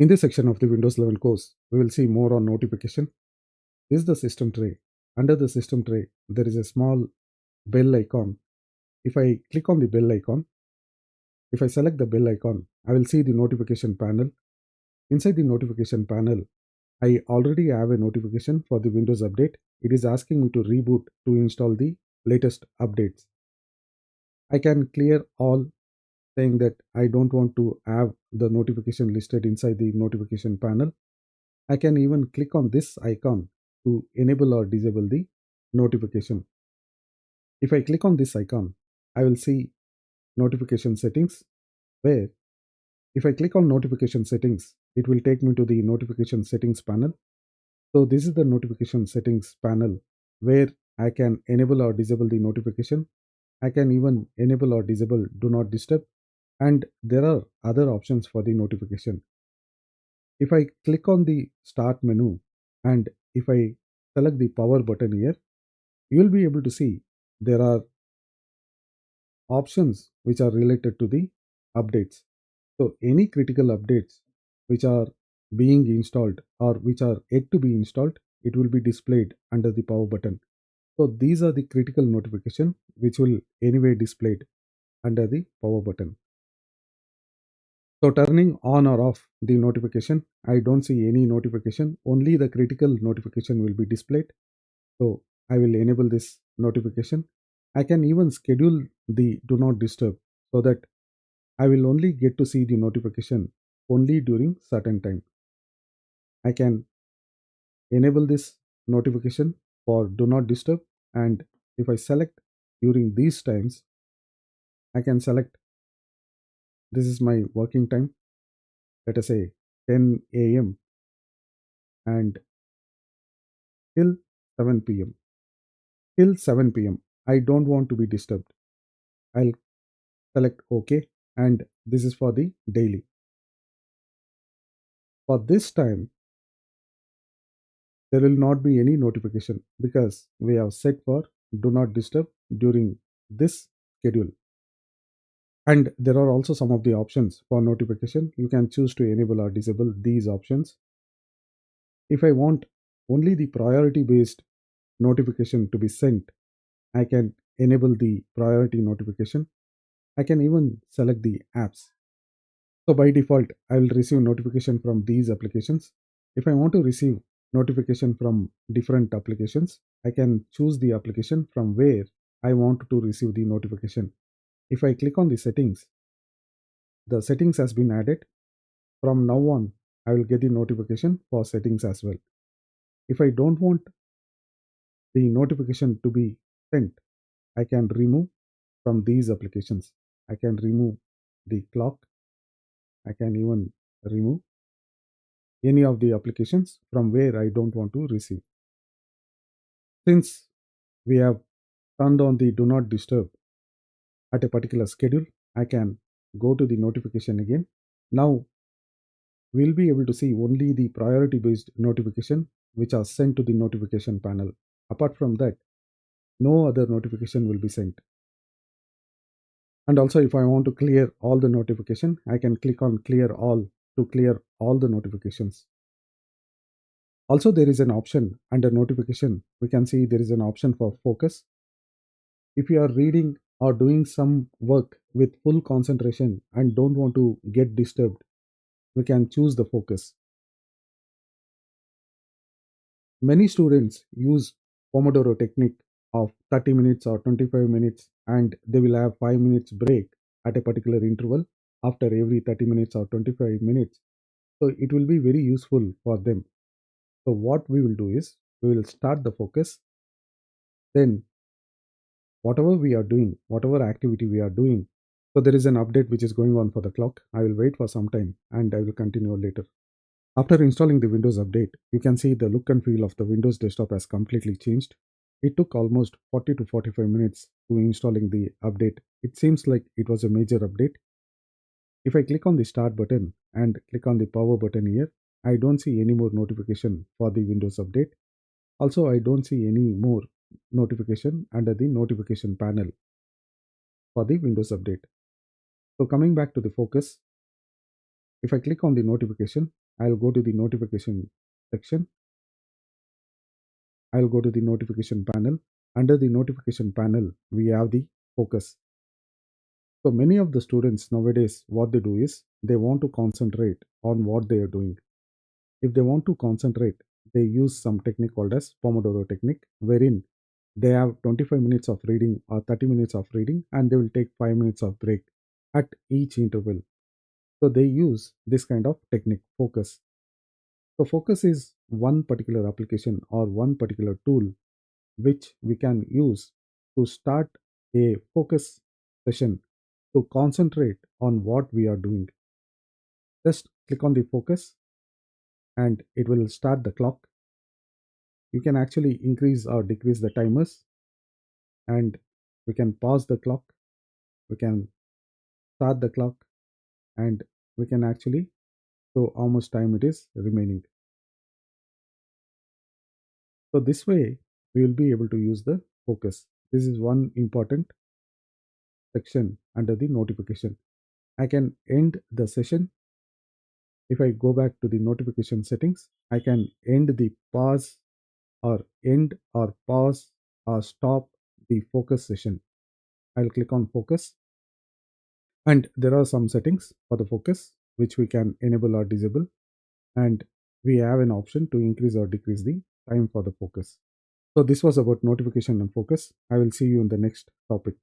In this section of the Windows 11 course, we will see more on notification. This is the system tray. Under the system tray, there is a small bell icon. If I click on the bell icon, if I select the bell icon, I will see the notification panel. Inside the notification panel, I already have a notification for the Windows update. It is asking me to reboot to install the latest updates. I can clear all, saying that I don't want to have the notification listed inside the notification panel. I can even click on this icon to enable or disable the notification. If I click on this icon, I will see notification settings, where if I click on notification settings, it will take me to the notification settings panel. So this is the notification settings panel where I can enable or disable the notification. I can even enable or disable do not disturb, and there are other options for the notification. If I click on the start menu and if I select the power button here, you will be able to see there are options which are related to the updates. So any critical updates which are being installed or which are yet to be installed, it will be displayed under the power button. So these are the critical notification which will anyway displayed under the power button. So turning on or off the notification, I don't see any notification, only the critical notification will be displayed. So I will enable this notification. I can even schedule the do not disturb so that I will only get to see the notification only during certain time. I can enable this notification for do not disturb, and if I select during these times, I can select this is my working time, let us say 10 a.m. and till 7 p.m. Till 7 p.m. I don't want to be disturbed. I'll select OK, and this is for the daily. For this time, there will not be any notification because we have set for do not disturb during this schedule. And there are also some of the options for notification. You can choose to enable or disable these options. If I want only the priority based notification to be sent, I can enable the priority notification. I can even select the apps. So by default, I will receive notification from these applications. If I want to receive notification from different applications, I can choose the application from where I want to receive the notification. If I click on the settings has been added. From now on, I will get the notification for settings as well. If I don't want the notification to be sent, I can remove from these applications. I can remove the clock. I can even remove any of the applications from where I don't want to receive. Since we have turned on the do not disturb at a particular schedule, I can go to the notification again. Now we'll be able to see only the priority based notification which are sent to the notification panel. Apart from that, no other notification will be sent. And also, if I want to clear all the notification, I can click on clear all to clear all the notifications. Also, there is an option under notification. We can see there is an option for focus. If you are reading or doing some work with full concentration and don't want to get disturbed, we can choose the focus. Many students use Pomodoro technique of 30 minutes or 25 minutes, and they will have 5 minutes break at a particular interval after every 30 minutes or 25 minutes. So it will be very useful for them. So what we will do is we will start the focus, then whatever we are doing, whatever activity we are doing. So there is an update which is going on for the clock. I will wait for some time and I will continue later. After installing the Windows update, you can see the look and feel of the Windows desktop has completely changed. It took almost 40 to 45 minutes to installing the update. It seems like it was a major update. If I click on the start button and click on the power button here, I don't see any more notification for the Windows update. Also, I don't see any more notification under the notification panel for the Windows update. So coming back to the focus, if I click on the notification, I'll go to the notification section. I'll go to the notification panel. Under the notification panel, we have the focus. So many of the students nowadays, what they do is they want to concentrate on what they are doing. If they want to concentrate, they use some technique called as Pomodoro technique, wherein they have 25 minutes of reading or 30 minutes of reading, and they will take 5 minutes of break at each interval. So they use this kind of technique, focus. So focus is one particular application or one particular tool which we can use to start a focus session to concentrate on what we are doing. Just click on the focus and it will start the clock. You can actually increase or decrease the timers, and we can pause the clock, we can start the clock, and we can actually show how much time it is remaining. So this way we will be able to use the focus. This is one important section under the notification. I can end the session. If I go back to the notification settings, I can end the pause or end or pause or stop the focus session. I'll click on focus, and there are some settings for the focus which we can enable or disable, and we have an option to increase or decrease the time for the focus. So this was about notification and focus. I will see you in the next topic.